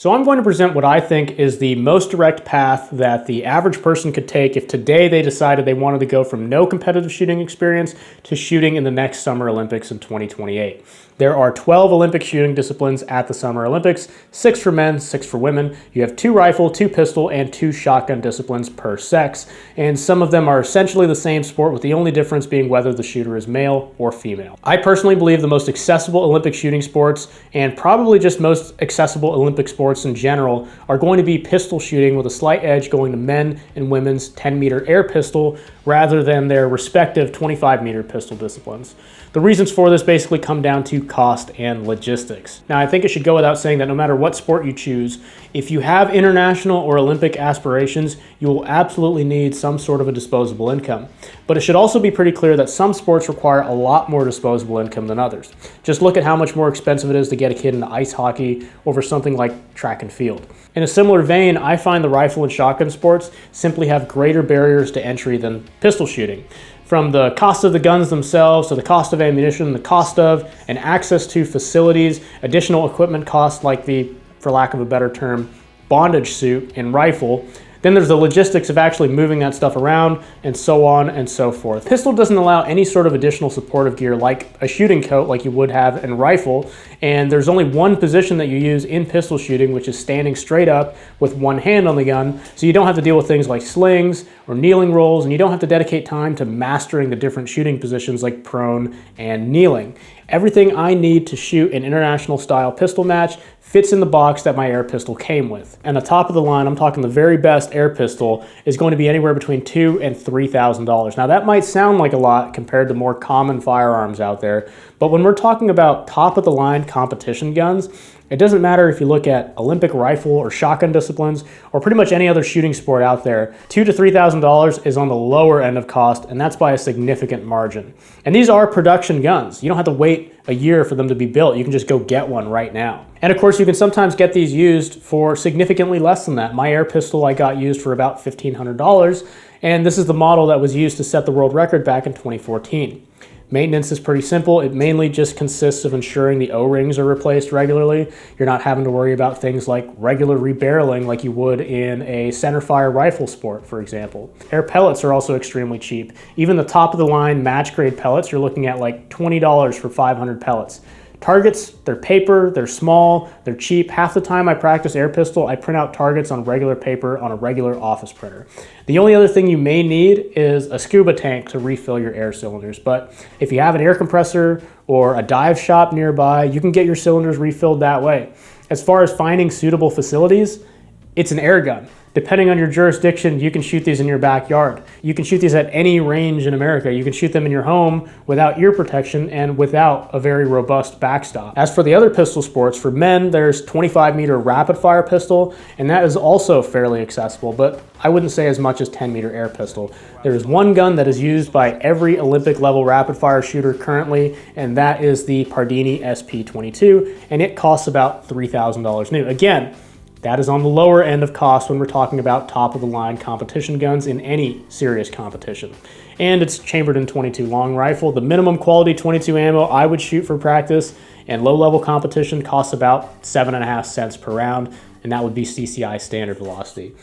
So I'm going to present what I think is the most direct path that the average person could take if today they decided they wanted to go from no competitive shooting experience to shooting in the next Summer Olympics in 2028. There are 12 Olympic shooting disciplines at the Summer Olympics, 6 for men, 6 for women. You have 2 rifle, 2 pistol, and 2 shotgun disciplines per sex, and some of them are essentially the same sport, with the only difference being whether the shooter is male or female. I personally believe the most accessible Olympic shooting sports, and probably just most accessible Olympic sports in general, are going to be pistol shooting, with a slight edge going to men and women's 10-meter air pistol rather than their respective 25-meter pistol disciplines. The reasons for this basically come down to cost and logistics. Now, I think it should go without saying that no matter what sport you choose, if you have international or Olympic aspirations, you will absolutely need some sort of a disposable income. But it should also be pretty clear that some sports require a lot more disposable income than others. Just look at how much more expensive it is to get a kid into ice hockey over something like track and field. In a similar vein, I find the rifle and shotgun sports simply have greater barriers to entry than pistol shooting. From the cost of the guns themselves to the cost of ammunition, the cost of and access to facilities, additional equipment costs like the, for lack of a better term, bondage suit in rifle. Then there's the logistics of actually moving that stuff around, and so on and so forth. Pistol doesn't allow any sort of additional supportive gear like a shooting coat like you would have in rifle, and there's only one position that you use in pistol shooting, which is standing straight up with one hand on the gun, so you don't have to deal with things like slings or kneeling rolls, and you don't have to dedicate time to mastering the different shooting positions like prone and kneeling. Everything I need to shoot an international style pistol match fits in the box that my air pistol came with. And the top of the line, I'm talking the very best air pistol, is going to be anywhere between $2,000 and $3,000. Now that might sound like a lot compared to more common firearms out there, but when we're talking about top of the line competition guns, it doesn't matter if you look at Olympic rifle or shotgun disciplines or pretty much any other shooting sport out there, $2,000 to $3,000 is on the lower end of cost, and that's by a significant margin. And these are production guns. You don't have to wait a year for them to be built. You can just go get one right now. And of course, you can sometimes get these used for significantly less than that. My air pistol I got used for about $1,500, and this is the model that was used to set the world record back in 2014. Maintenance is pretty simple. It mainly just consists of ensuring the O-rings are replaced regularly. You're not having to worry about things like regular rebarreling like you would in a centerfire rifle sport, for example. Air pellets are also extremely cheap. Even the top of the line match grade pellets, you're looking at like $20 for 500 pellets. Targets, they're paper, they're small, they're cheap. Half the time I practice air pistol, I print out targets on regular paper on a regular office printer. The only other thing you may need is a scuba tank to refill your air cylinders. But if you have an air compressor or a dive shop nearby, you can get your cylinders refilled that way. As far as finding suitable facilities, it's an air gun. Depending on your jurisdiction, you can shoot these in your backyard. You can shoot these at any range in America. You can shoot them in your home without ear protection and without a very robust backstop. As for the other pistol sports, for men, there's 25-meter rapid fire pistol, and that is also fairly accessible, but I wouldn't say as much as 10-meter air pistol. There is one gun that is used by every Olympic level rapid fire shooter currently, and that is the Pardini SP22, and it costs about $3,000 new. Again, that is on the lower end of cost when we're talking about top-of-the-line competition guns in any serious competition. And it's chambered in .22 long rifle. The minimum quality .22 ammo I would shoot for practice and low-level competition costs about 7.5 cents per round, and that would be CCI standard velocity.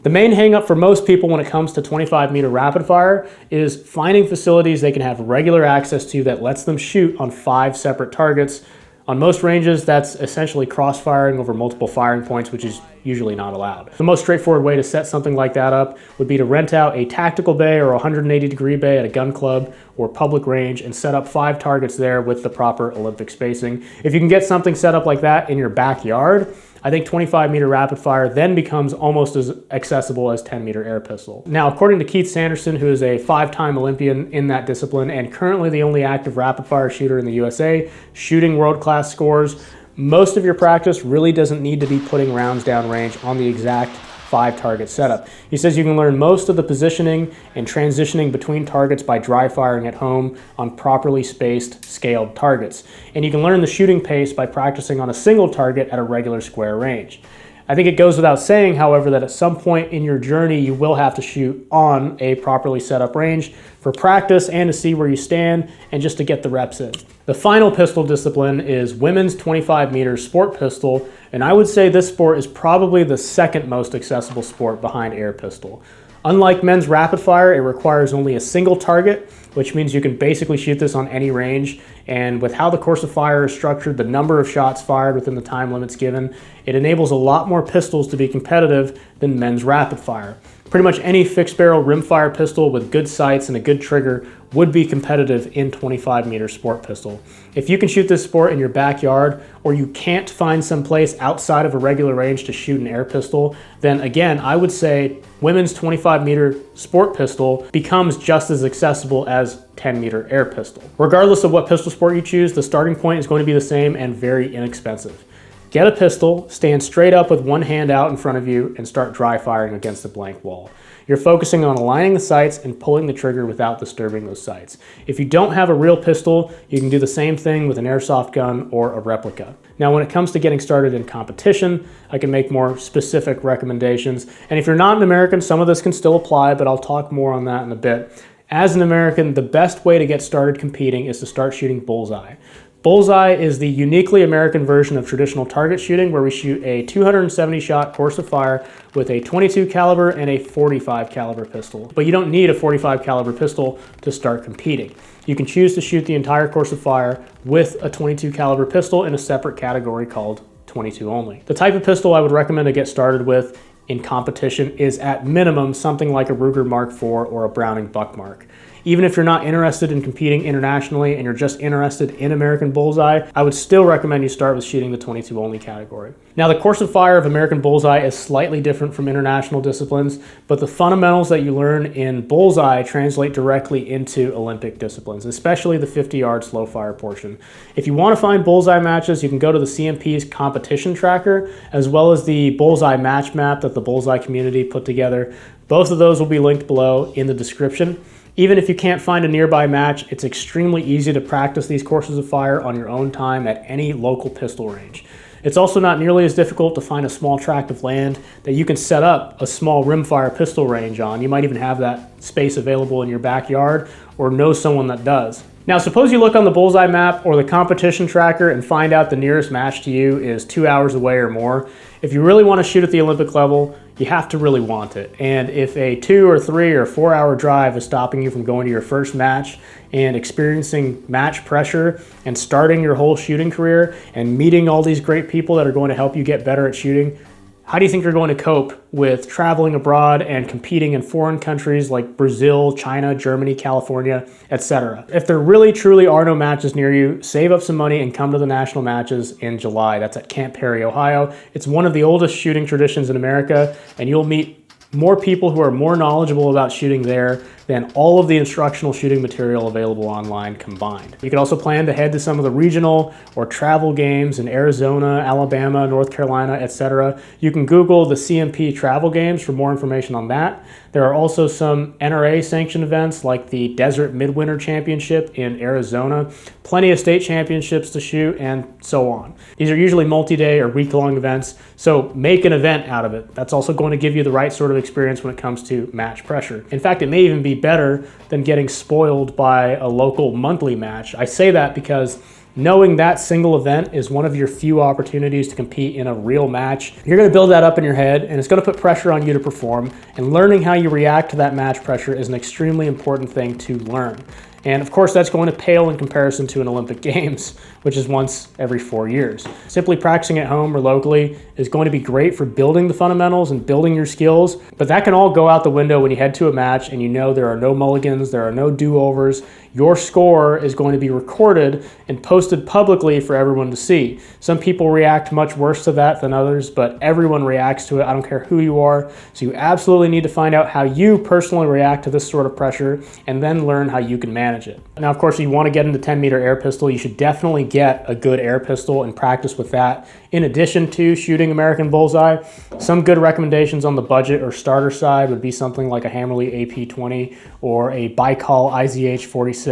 The main hang-up for most people when it comes to 25-meter rapid fire is finding facilities they can have regular access to that lets them shoot on 5 separate targets. On most ranges, that's essentially cross-firing over multiple firing points, which is usually not allowed. The most straightforward way to set something like that up would be to rent out a tactical bay or 180-degree bay at a gun club or public range and set up 5 targets there with the proper Olympic spacing. If you can get something set up like that in your backyard, I think 25-meter rapid fire then becomes almost as accessible as 10-meter air pistol. Now, according to Keith Sanderson, who is a 5-time Olympian in that discipline and currently the only active rapid fire shooter in the USA, shooting world-class scores, most of your practice really doesn't need to be putting rounds down range on the exact 5-target setup. He says you can learn most of the positioning and transitioning between targets by dry firing at home on properly spaced, scaled targets. And you can learn the shooting pace by practicing on a single target at a regular square range. I think it goes without saying, however, that at some point in your journey, you will have to shoot on a properly set up range for practice and to see where you stand and just to get the reps in. The final pistol discipline is women's 25-meter sport pistol, and I would say this sport is probably the second most accessible sport behind air pistol. Unlike men's rapid fire, it requires only a single target, which means you can basically shoot this on any range. And with how the course of fire is structured, the number of shots fired within the time limits given, it enables a lot more pistols to be competitive than men's rapid fire. Pretty much any fixed barrel rimfire pistol with good sights and a good trigger would be competitive in 25-meter sport pistol. If you can shoot this sport in your backyard, or you can't find some place outside of a regular range to shoot an air pistol, then again, I would say women's 25-meter sport pistol becomes just as accessible as 10-meter air pistol. Regardless of what pistol sport you choose, the starting point is going to be the same and very inexpensive. Get a pistol, stand straight up with one hand out in front of you, and start dry firing against a blank wall. You're focusing on aligning the sights and pulling the trigger without disturbing those sights. If you don't have a real pistol, you can do the same thing with an airsoft gun or a replica. Now, when it comes to getting started in competition, I can make more specific recommendations. And if you're not an American, some of this can still apply, but I'll talk more on that in a bit. As an American, the best way to get started competing is to start shooting bullseye. Bullseye is the uniquely American version of traditional target shooting, where we shoot a 270 shot course of fire with a 22 caliber and a 45 caliber pistol. But you don't need a 45 caliber pistol to start competing. You can choose to shoot the entire course of fire with a 22 caliber pistol in a separate category called 22 only. The type of pistol I would recommend to get started with in competition is at minimum something like a Ruger Mark IV or a Browning Buckmark. Even if you're not interested in competing internationally and you're just interested in American Bullseye, I would still recommend you start with shooting the 22 only category. Now, the course of fire of American Bullseye is slightly different from international disciplines, but the fundamentals that you learn in Bullseye translate directly into Olympic disciplines, especially the 50-yard slow fire portion. If you want to find Bullseye matches, you can go to the CMP's competition tracker, as well as the Bullseye match map that the Bullseye community put together. Both of those will be linked below in the description. Even if you can't find a nearby match, it's extremely easy to practice these courses of fire on your own time at any local pistol range. It's also not nearly as difficult to find a small tract of land that you can set up a small rimfire pistol range on. You might even have that space available in your backyard or know someone that does. Now, suppose you look on the Bullseye map or the competition tracker and find out the nearest match to you is 2 hours away or more. If you really want to shoot at the Olympic level, you have to really want it. And if a 2 or 3 or 4 hour drive is stopping you from going to your first match and experiencing match pressure and starting your whole shooting career and meeting all these great people that are going to help you get better at shooting, how do you think you're going to cope with traveling abroad and competing in foreign countries like Brazil, China, Germany, California, etc.? If there really truly are no matches near you, save up some money and come to the national matches in July. That's at Camp Perry, Ohio. It's one of the oldest shooting traditions in America, and you'll meet more people who are more knowledgeable about shooting there than all of the instructional shooting material available online combined. You can also plan to head to some of the regional or travel games in Arizona, Alabama, North Carolina, etc. You can Google the CMP travel games for more information on that. There are also some NRA sanctioned events like the Desert Midwinter Championship in Arizona, plenty of state championships to shoot, and so on. These are usually multi-day or week-long events, so make an event out of it. That's also going to give you the right sort of experience when it comes to match pressure. In fact, it may even be better than getting spoiled by a local monthly match. I say that because knowing that single event is one of your few opportunities to compete in a real match, you're going to build that up in your head, and it's going to put pressure on you to perform, and learning how you react to that match pressure is an extremely important thing to learn. And of course, that's going to pale in comparison to an Olympic Games, which is once every 4 years. Simply practicing at home or locally is going to be great for building the fundamentals and building your skills, but that can all go out the window when you head to a match and you know there are no mulligans, there are no do-overs. Your score is going to be recorded and posted publicly for everyone to see. Some people react much worse to that than others, but everyone reacts to it. I don't care who you are. So you absolutely need to find out how you personally react to this sort of pressure and then learn how you can manage it. Now, of course, if you want to get into 10-meter air pistol, you should definitely get a good air pistol and practice with that. In addition to shooting American Bullseye, some good recommendations on the budget or starter side would be something like a Hammerly AP20 or a Baikal IZH46.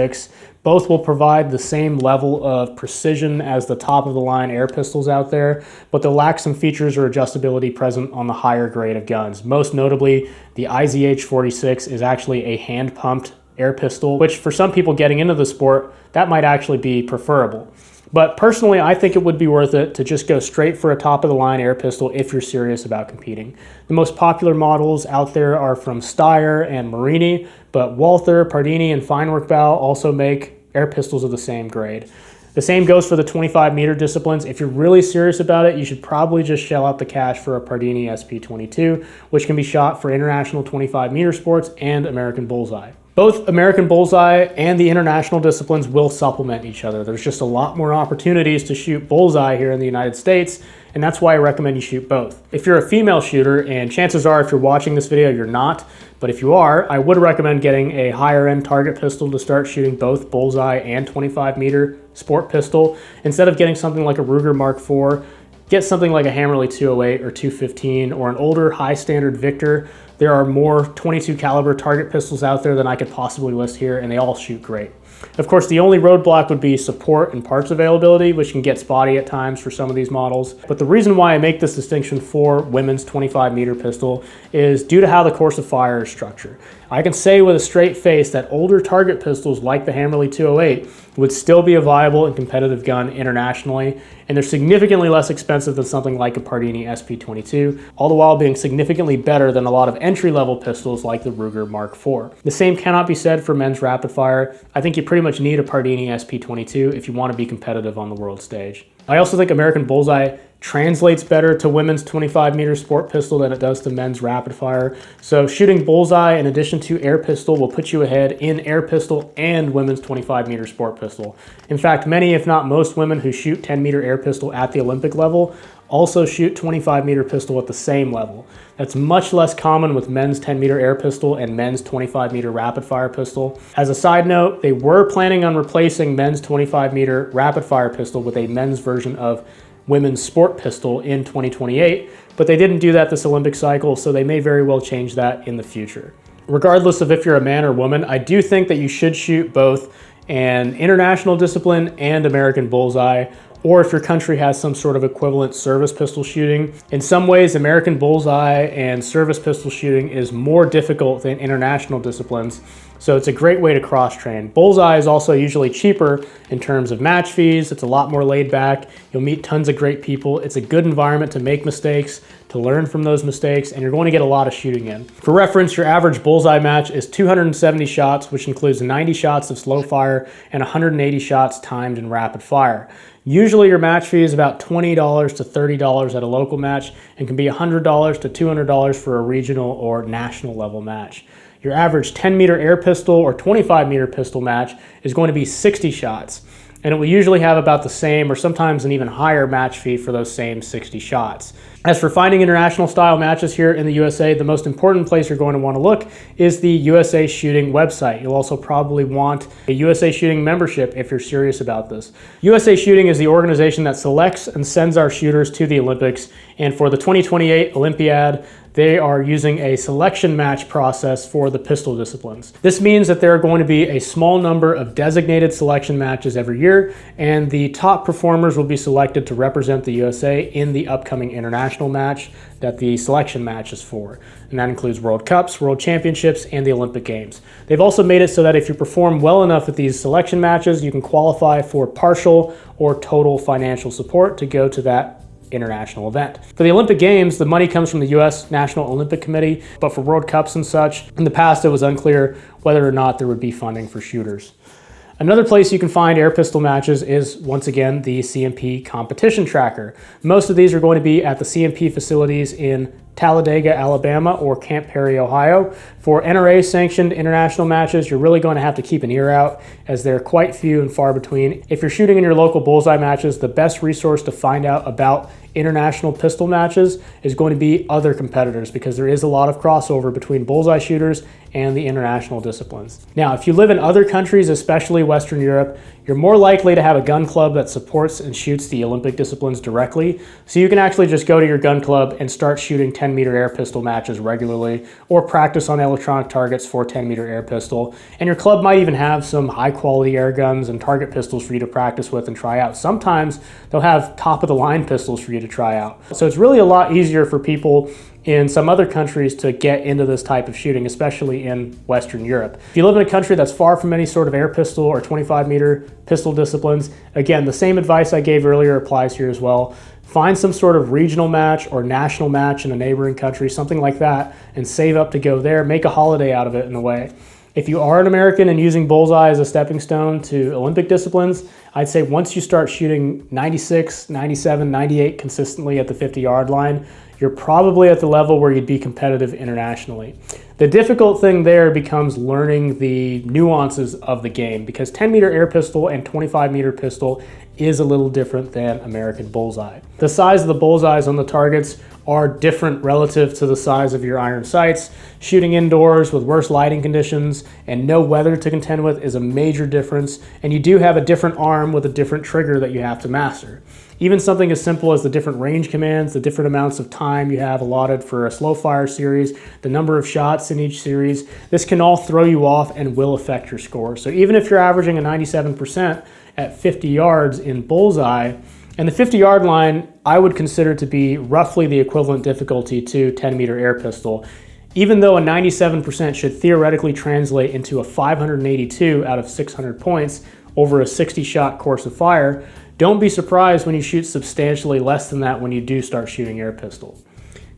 Both will provide the same level of precision as the top of the line air pistols out there, but they'll lack some features or adjustability present on the higher grade of guns. Most notably, the IZH-46 is actually a hand-pumped air pistol, which for some people getting into the sport, that might actually be preferable. But personally, I think it would be worth it to just go straight for a top-of-the-line air pistol if you're serious about competing. The most popular models out there are from Steyr and Marini, but Walther, Pardini, and Feinwerkbau also make air pistols of the same grade. The same goes for the 25-meter disciplines. If you're really serious about it, you should probably just shell out the cash for a Pardini SP22, which can be shot for international 25-meter sports and American Bullseye. Both American Bullseye and the international disciplines will supplement each other. There's just a lot more opportunities to shoot bullseye here in the United States, and that's why I recommend you shoot both. If you're a female shooter, and chances are if you're watching this video, you're not, but if you are, I would recommend getting a higher end target pistol to start shooting both bullseye and 25-meter sport pistol. Instead of getting something like a Ruger Mark IV, get something like a Hammerly 208 or 215 or an older high standard Victor. There are more 22 caliber target pistols out there than I could possibly list here, and they all shoot great. Of course, the only roadblock would be support and parts availability, which can get spotty at times for some of these models. But the reason why I make this distinction for women's 25-meter pistol is due to how the course of fire is structured. I can say with a straight face that older target pistols like the Hammerly 208 would still be a viable and competitive gun internationally, and they're significantly less expensive than something like a Pardini SP22, all the while being significantly better than a lot of entry-level pistols like the Ruger Mark IV. The same cannot be said for men's rapid fire. I think you pretty much need a Pardini SP22 if you want to be competitive on the world stage. I also think American Bullseye translates better to women's 25-meter sport pistol than it does to men's rapid fire. So shooting bullseye in addition to air pistol will put you ahead in air pistol and women's 25-meter sport pistol. In fact, many, if not most women who shoot 10-meter air pistol at the Olympic level also shoot 25-meter pistol at the same level. That's much less common with men's 10-meter air pistol and men's 25-meter rapid fire pistol. As a side note, they were planning on replacing men's 25-meter rapid fire pistol with a men's version of women's sport pistol in 2028, but they didn't do that this Olympic cycle, so they may very well change that in the future. Regardless of if you're a man or woman, I do think that you should shoot both an international discipline and American Bullseye, or if your country has some sort of equivalent service pistol shooting. In some ways, American Bullseye and service pistol shooting is more difficult than international disciplines, so it's a great way to cross-train. Bullseye is also usually cheaper in terms of match fees. It's a lot more laid back. You'll meet tons of great people. It's a good environment to make mistakes, to learn from those mistakes, and you're going to get a lot of shooting in. For reference, your average bullseye match is 270 shots, which includes 90 shots of slow fire and 180 shots timed in rapid fire. Usually your match fee is about $20 to $30 at a local match and can be $100 to $200 for a regional or national level match. Your average 10-meter air pistol or 25-meter pistol match is going to be 60 shots, and it will usually have about the same or sometimes an even higher match fee for those same 60 shots. As for finding international style matches here in the USA, the most important place you're going to want to look is the USA Shooting website. You'll also probably want a USA Shooting membership if you're serious about this. USA Shooting is the organization that selects and sends our shooters to the Olympics, and for the 2028 Olympiad, they are using a selection match process for the pistol disciplines. This means that there are going to be a small number of designated selection matches every year, and the top performers will be selected to represent the USA in the upcoming international match that the selection match is for. And that includes World Cups, World Championships, and the Olympic Games. They've also made it so that if you perform well enough at these selection matches, you can qualify for partial or total financial support to go to that international event. For the Olympic Games, the money comes from the U.S. National Olympic Committee, but for World Cups and such, in the past it was unclear whether or not there would be funding for shooters. Another place you can find air pistol matches is, once again, the CMP competition tracker. Most of these are going to be at the CMP facilities in Talladega, Alabama, or Camp Perry, Ohio. For NRA-sanctioned international matches, you're really going to have to keep an ear out, as they're quite few and far between. If you're shooting in your local bullseye matches, the best resource to find out about international pistol matches is going to be other competitors, because there is a lot of crossover between bullseye shooters and the international disciplines. Now, if you live in other countries, especially Western Europe, you're more likely to have a gun club that supports and shoots the Olympic disciplines directly. So you can actually just go to your gun club and start shooting 10-meter air pistol matches regularly, or practice on electronic targets for 10-meter air pistol. And your club might even have some high-quality air guns and target pistols for you to practice with and try out. Sometimes they'll have top-of-the-line pistols for you to try out. So it's really a lot easier for people in some other countries to get into this type of shooting, especially in Western Europe. If you live in a country that's far from any sort of air pistol or 25-meter pistol disciplines, again, the same advice I gave earlier applies here as well. Find some sort of regional match or national match in a neighboring country, something like that, and save up to go there. Make a holiday out of it in a way. If you are an American and using bullseye as a stepping stone to Olympic disciplines, I'd say once you start shooting 96, 97, 98 consistently at the 50-yard line, you're probably at the level where you'd be competitive internationally. The difficult thing there becomes learning the nuances of the game, because 10-meter air pistol and 25-meter pistol is a little different than American bullseye. The size of the bullseyes on the targets are different relative to the size of your iron sights. Shooting indoors with worse lighting conditions and no weather to contend with is a major difference, and you do have a different arm with a different trigger that you have to master. Even something as simple as the different range commands, the different amounts of time you have allotted for a slow fire series, the number of shots in each series, this can all throw you off and will affect your score. So even if you're averaging a 97% at 50 yards in bullseye, and the 50-yard line I would consider to be roughly the equivalent difficulty to 10-meter air pistol, even though a 97% should theoretically translate into a 582 out of 600 points over a 60-shot course of fire, don't be surprised when you shoot substantially less than that when you do start shooting air pistol.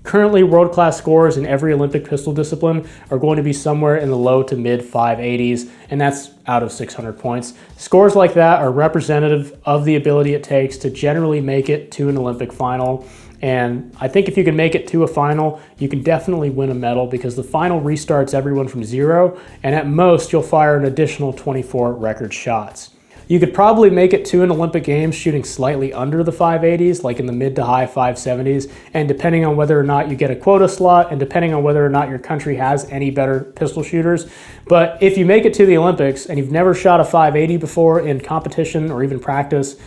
Currently, world-class scores in every Olympic pistol discipline are going to be somewhere in the low to mid 580s, and that's out of 600 points. Scores like that are representative of the ability it takes to generally make it to an Olympic final. And I think if you can make it to a final, you can definitely win a medal, because the final restarts everyone from zero, and at most you'll fire an additional 24 record shots. You could probably make it to an Olympic Games shooting slightly under the 580s, like in the mid to high 570s, and depending on whether or not you get a quota slot and depending on whether or not your country has any better pistol shooters. But if you make it to the Olympics and you've never shot a 580 before in competition or even practice,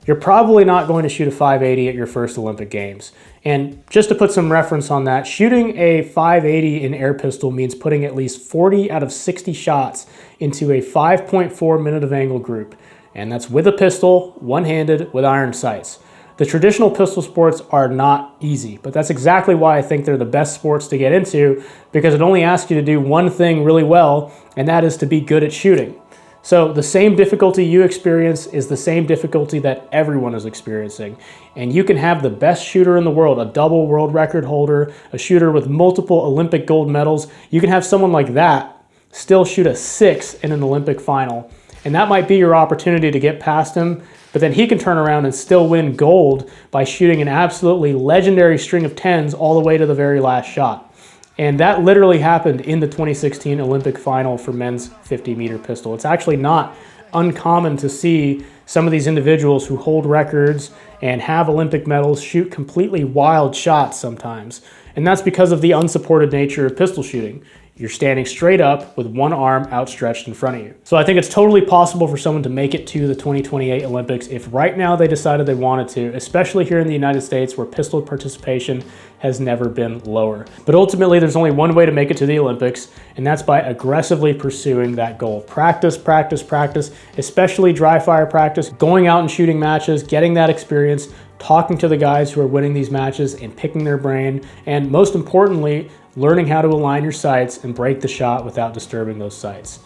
you're probably not going to shoot a 580 at your first Olympic Games. And just to put some reference on that, shooting a 580 in air pistol means putting at least 40 out of 60 shots into a 5.4 minute of angle group. And that's with a pistol, one-handed, with iron sights. The traditional pistol sports are not easy, but that's exactly why I think they're the best sports to get into, because it only asks you to do one thing really well, and that is to be good at shooting. So the same difficulty you experience is the same difficulty that everyone is experiencing. And you can have the best shooter in the world, a double world record holder, a shooter with multiple Olympic gold medals. You can have someone like that still shoot a 6 in an Olympic final. And that might be your opportunity to get past him, but then he can turn around and still win gold by shooting an absolutely legendary string of 10s all the way to the very last shot. And that literally happened in the 2016 Olympic final for men's 50-meter pistol. It's actually not uncommon to see some of these individuals who hold records and have Olympic medals shoot completely wild shots sometimes. And that's because of the unsupported nature of pistol shooting. You're standing straight up with one arm outstretched in front of you. So I think it's totally possible for someone to make it to the 2028 Olympics if right now they decided they wanted to, especially here in the United States where pistol participation has never been lower. But ultimately, there's only one way to make it to the Olympics, and that's by aggressively pursuing that goal. Practice, practice, practice, especially dry fire practice, going out and shooting matches, getting that experience, talking to the guys who are winning these matches and picking their brain, and most importantly, learning how to align your sights and break the shot without disturbing those sights.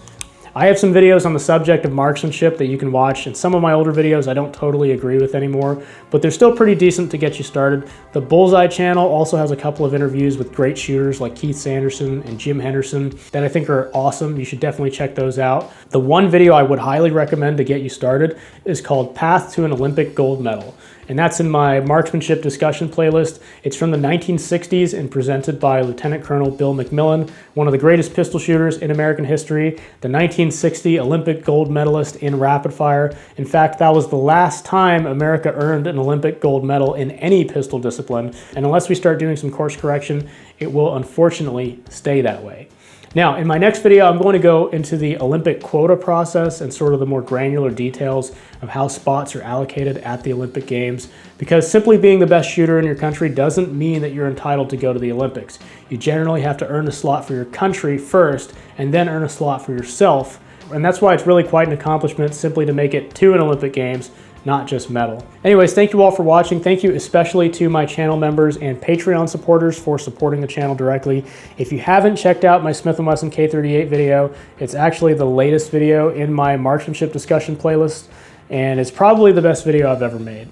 I have some videos on the subject of marksmanship that you can watch, and some of my older videos I don't totally agree with anymore, but they're still pretty decent to get you started. The Bullseye channel also has a couple of interviews with great shooters like Keith Sanderson and Jim Henderson that I think are awesome. You should definitely check those out. The one video I would highly recommend to get you started is called Path to an Olympic Gold Medal. and that's in my marksmanship discussion playlist. It's from the 1960s and presented by Lieutenant Colonel Bill McMillan, one of the greatest pistol shooters in American history, the 1960 Olympic gold medalist in rapid fire. In fact, that was the last time America earned an Olympic gold medal in any pistol discipline, and unless we start doing some course correction, it will unfortunately stay that way. Now, in my next video, I'm going to go into the Olympic quota process and sort of the more granular details of how spots are allocated at the Olympic Games, because simply being the best shooter in your country doesn't mean that you're entitled to go to the Olympics. You generally have to earn a slot for your country first and then earn a slot for yourself, and that's why it's really quite an accomplishment simply to make it to an Olympic Games, not just medal. Anyways, thank you all for watching. Thank you especially to my channel members and Patreon supporters for supporting the channel directly. If you haven't checked out my Smith & Wesson K38 video, it's actually the latest video in my marksmanship discussion playlist, and it's probably the best video I've ever made.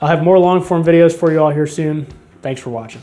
I'll have more long form videos for you all here soon. Thanks for watching.